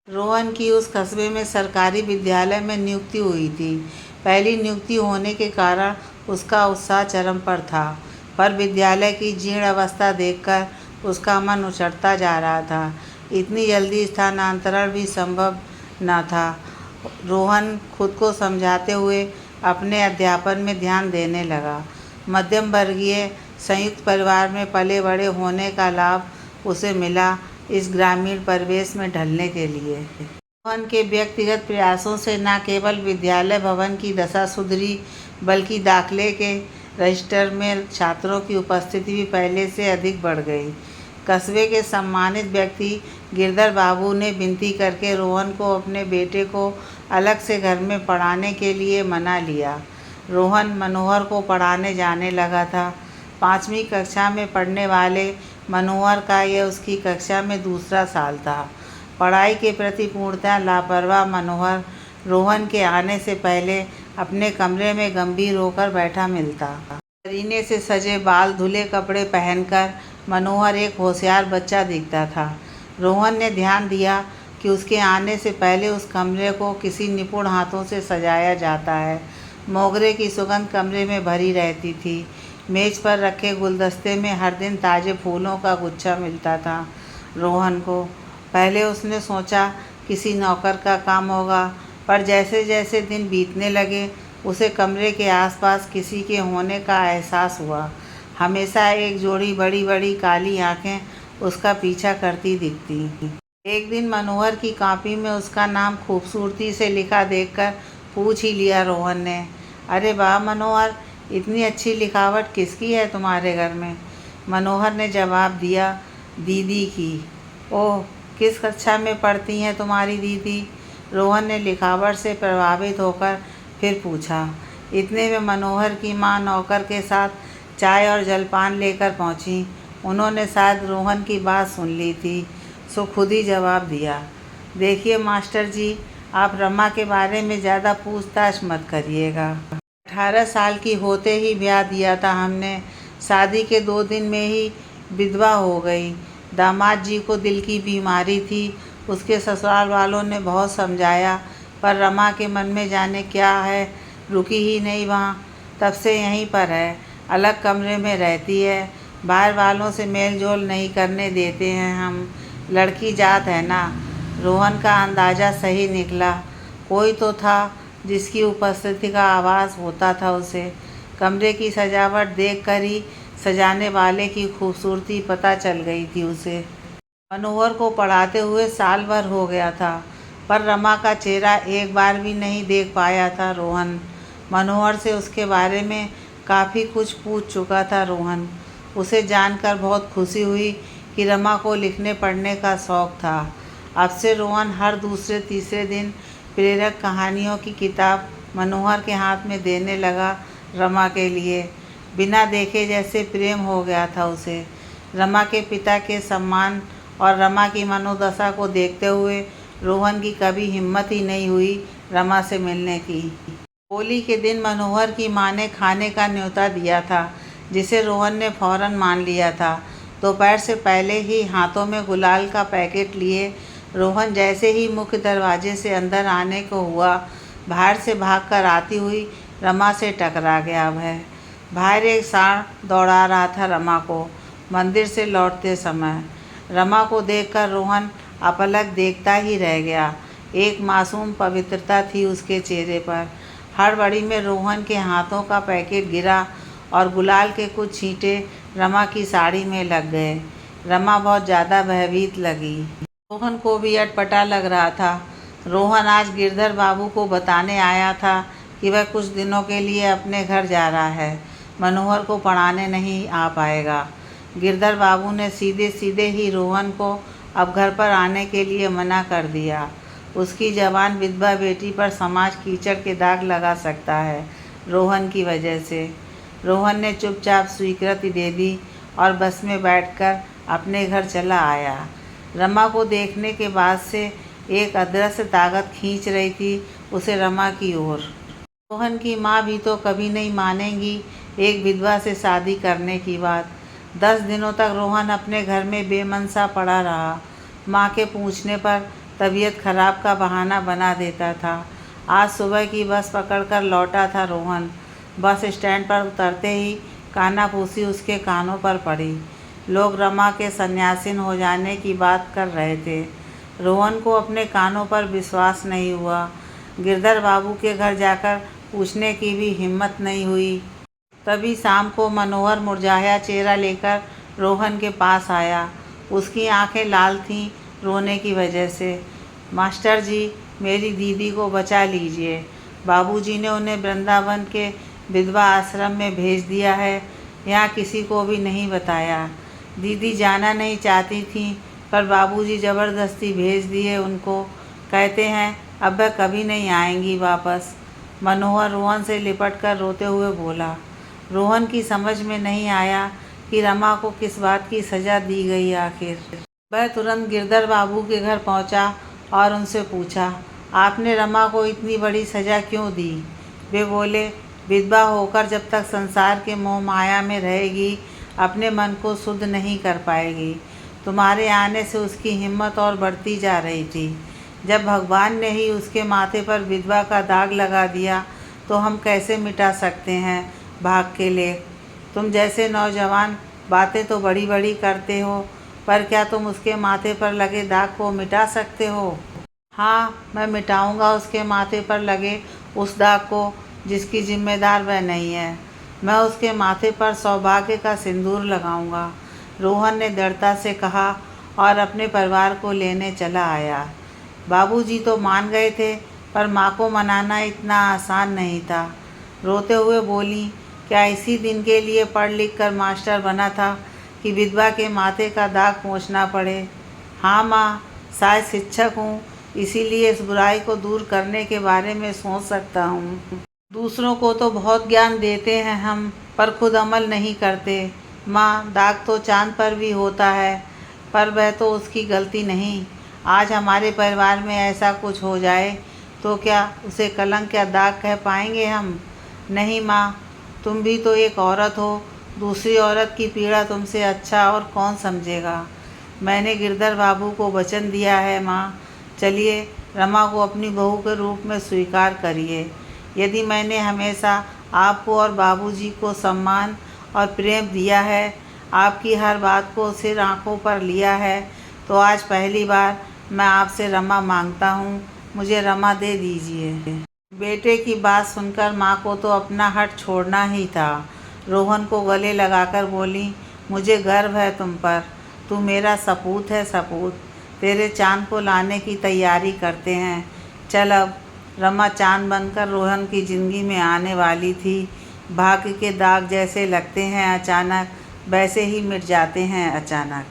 रोहन की उस कस्बे में सरकारी विद्यालय में नियुक्ति हुई थी। पहली नियुक्ति होने के कारण उसका उत्साह चरम पर था, पर विद्यालय की जीर्ण अवस्था देखकर उसका मन उचटता जा रहा था। इतनी जल्दी स्थानांतरण भी संभव न था। रोहन खुद को समझाते हुए अपने अध्यापन में ध्यान देने लगा। मध्यम वर्गीय संयुक्त परिवार में पले बड़े होने का लाभ उसे मिला इस ग्रामीण परिवेश में ढलने के लिए। रोहन के व्यक्तिगत प्रयासों से न केवल विद्यालय भवन की दशा सुधरी, बल्कि दाखिले के रजिस्टर में छात्रों की उपस्थिति भी पहले से अधिक बढ़ गई। कस्बे के सम्मानित व्यक्ति गिरधर बाबू ने विनती करके रोहन को अपने बेटे को अलग से घर में पढ़ाने के लिए मना लिया। रोहन मनोहर को पढ़ाने जाने लगा था। 5वीं कक्षा में पढ़ने वाले मनोहर का यह उसकी कक्षा में दूसरा साल था। पढ़ाई के प्रति पूर्णतः लापरवाह मनोहर रोहन के आने से पहले अपने कमरे में गंभीर होकर बैठा मिलता। करीने से सजे बाल, धुले कपड़े पहनकर मनोहर एक होशियार बच्चा दिखता था। रोहन ने ध्यान दिया कि उसके आने से पहले उस कमरे को किसी निपुण हाथों से सजाया जाता है। मोगरे की सुगंध कमरे में भरी रहती थी। मेज पर रखे गुलदस्ते में हर दिन ताज़े फूलों का गुच्छा मिलता था। रोहन को पहले उसने सोचा किसी नौकर का काम होगा, पर जैसे जैसे दिन बीतने लगे उसे कमरे के आसपास किसी के होने का एहसास हुआ। हमेशा एक जोड़ी बड़ी बड़ी काली आंखें उसका पीछा करती दिखती। एक दिन मनोहर की कॉपी में उसका नाम खूबसूरती से लिखा देखकर पूछ ही लिया रोहन ने, अरे वाह मनोहर, इतनी अच्छी लिखावट किसकी है तुम्हारे घर में? मनोहर ने जवाब दिया, दीदी की। ओह, किस कक्षा में पढ़ती हैं तुम्हारी दीदी? रोहन ने लिखावट से प्रभावित होकर फिर पूछा। इतने में मनोहर की माँ नौकर के साथ चाय और जलपान लेकर पहुंची। उन्होंने शायद रोहन की बात सुन ली थी, सो खुद ही जवाब दिया, देखिए मास्टर जी, आप रमा के बारे में ज़्यादा पूछताछ मत करिएगा। 18 साल की होते ही ब्याह दिया था हमने। शादी के 2 दिन में ही विधवा हो गई। दामाद जी को दिल की बीमारी थी। उसके ससुराल वालों ने बहुत समझाया, पर रमा के मन में जाने क्या है, रुकी ही नहीं वहाँ। तब से यहीं पर है, अलग कमरे में रहती है। बाहर वालों से मेल जोल नहीं करने देते हैं हम। लड़की जात है ना। रोहन का अंदाज़ा सही निकला। कोई तो था जिसकी उपस्थिति का आभास होता था उसे। कमरे की सजावट देखकर ही सजाने वाले की खूबसूरती पता चल गई थी उसे। मनोहर को पढ़ाते हुए साल भर हो गया था, पर रमा का चेहरा एक बार भी नहीं देख पाया था रोहन। मनोहर से उसके बारे में काफ़ी कुछ पूछ चुका था रोहन। उसे जानकर बहुत खुशी हुई कि रमा को लिखने पढ़ने का शौक़ था। अब से रोहन हर दूसरे तीसरे दिन प्रेरक कहानियों की किताब मनोहर के हाथ में देने लगा। रमा के लिए बिना देखे जैसे प्रेम हो गया था उसे। रमा के पिता के सम्मान और रमा की मनोदशा को देखते हुए रोहन की कभी हिम्मत ही नहीं हुई रमा से मिलने की। होली के दिन मनोहर की माँ ने खाने का न्योता दिया था, जिसे रोहन ने फौरन मान लिया था। दोपहर से पहले ही हाथों में गुलाल का पैकेट लिए रोहन जैसे ही मुख्य दरवाजे से अंदर आने को हुआ, बाहर से भागकर आती हुई रमा से टकरा गया वह। बाहर एक सांड दौड़ा रहा था रमा को मंदिर से लौटते समय। रमा को देखकर रोहन अपलक देखता ही रह गया। एक मासूम पवित्रता थी उसके चेहरे पर। हड़बड़ी में रोहन के हाथों का पैकेट गिरा और गुलाल के कुछ छींटे रमा की साड़ी में लग गए। रमा बहुत ज़्यादा भयभीत लगी। रोहन को भी अटपटा लग रहा था। रोहन आज गिरधर बाबू को बताने आया था कि वह कुछ दिनों के लिए अपने घर जा रहा है, मनोहर को पढ़ाने नहीं आ पाएगा। गिरधर बाबू ने सीधे सीधे ही रोहन को अब घर पर आने के लिए मना कर दिया। उसकी जवान विधवा बेटी पर समाज कीचड़ के दाग लगा सकता है रोहन की वजह से। रोहन ने चुपचाप स्वीकृति दे दी और बस में बैठकर अपने घर चला आया। रमा को देखने के बाद से एक अदृश्य ताकत खींच रही थी उसे रमा की ओर। रोहन की माँ भी तो कभी नहीं मानेंगी एक विधवा से शादी करने की बात। 10 दिनों तक रोहन अपने घर में बेमन सा पड़ा रहा। माँ के पूछने पर तबीयत खराब का बहाना बना देता था। आज सुबह की बस पकड़कर लौटा था रोहन। बस स्टैंड पर उतरते ही कानाफूसी उसके कानों पर पड़ी। लोग रमा के सन्यासीन हो जाने की बात कर रहे थे। रोहन को अपने कानों पर विश्वास नहीं हुआ। गिरधर बाबू के घर जाकर पूछने की भी हिम्मत नहीं हुई। तभी शाम को मनोहर मुरझाया चेहरा लेकर रोहन के पास आया। उसकी आंखें लाल थीं रोने की वजह से। मास्टर जी, मेरी दीदी को बचा लीजिए। बाबूजी ने उन्हें वृंदावन के विधवा आश्रम में भेज दिया है। यहाँ किसी को भी नहीं बताया। दीदी जाना नहीं चाहती थी, पर बाबूजी ज़बरदस्ती भेज दिए उनको। कहते हैं अब वह कभी नहीं आएंगी वापस। मनोहर रोहन से लिपटकर रोते हुए बोला। रोहन की समझ में नहीं आया कि रमा को किस बात की सज़ा दी गई आखिर। वह तुरंत गिरधर बाबू के घर पहुंचा और उनसे पूछा, आपने रमा को इतनी बड़ी सज़ा क्यों दी? वे बोले, विधवा होकर जब तक संसार के मोह माया में रहेगी, अपने मन को शुद्ध नहीं कर पाएगी। तुम्हारे आने से उसकी हिम्मत और बढ़ती जा रही थी। जब भगवान ने ही उसके माथे पर विधवा का दाग लगा दिया, तो हम कैसे मिटा सकते हैं भाग के लिए? तुम जैसे नौजवान बातें तो बड़ी बड़ी करते हो, पर क्या तुम उसके माथे पर लगे दाग को मिटा सकते हो? हाँ, मैं मिटाऊंगा उसके माथे पर लगे उस दाग को जिसकी जिम्मेदार वह नहीं है। मैं उसके माथे पर सौभाग्य का सिंदूर लगाऊंगा, रोहन ने दृढ़ता से कहा और अपने परिवार को लेने चला आया। बाबूजी तो मान गए थे, पर माँ को मनाना इतना आसान नहीं था। रोते हुए बोली, क्या इसी दिन के लिए पढ़ लिख कर मास्टर बना था कि विधवा के माथे का दाग पोंछना पड़े? हाँ माँ, शायद शिक्षक हूँ, इसीलिए इस बुराई को दूर करने के बारे में सोच सकता हूँ। दूसरों को तो बहुत ज्ञान देते हैं हम, पर खुद अमल नहीं करते। माँ, दाग तो चाँद पर भी होता है, पर वह तो उसकी गलती नहीं। आज हमारे परिवार में ऐसा कुछ हो जाए तो क्या उसे कलंक या दाग कह पाएंगे हम? नहीं माँ, तुम भी तो एक औरत हो। दूसरी औरत की पीड़ा तुमसे अच्छा और कौन समझेगा? मैंने गिरधर बाबू को वचन दिया है माँ। चलिए, रमा को अपनी बहू के रूप में स्वीकार करिए। यदि मैंने हमेशा आपको और बाबूजी को सम्मान और प्रेम दिया है, आपकी हर बात को सिर आंखों पर लिया है, तो आज पहली बार मैं आपसे रमा मांगता हूँ। मुझे रमा दे दीजिए। बेटे की बात सुनकर माँ को तो अपना हट छोड़ना ही था। रोहन को गले लगाकर बोली, मुझे गर्व है तुम पर। तू मेरा सपूत है, सपूत। तेरे चाँद को लाने की तैयारी करते हैं। चल अब। रमा चाँद बनकर रोहन की ज़िंदगी में आने वाली थी। भाग्य के दाग जैसे लगते हैं अचानक, वैसे ही मिट जाते हैं अचानक।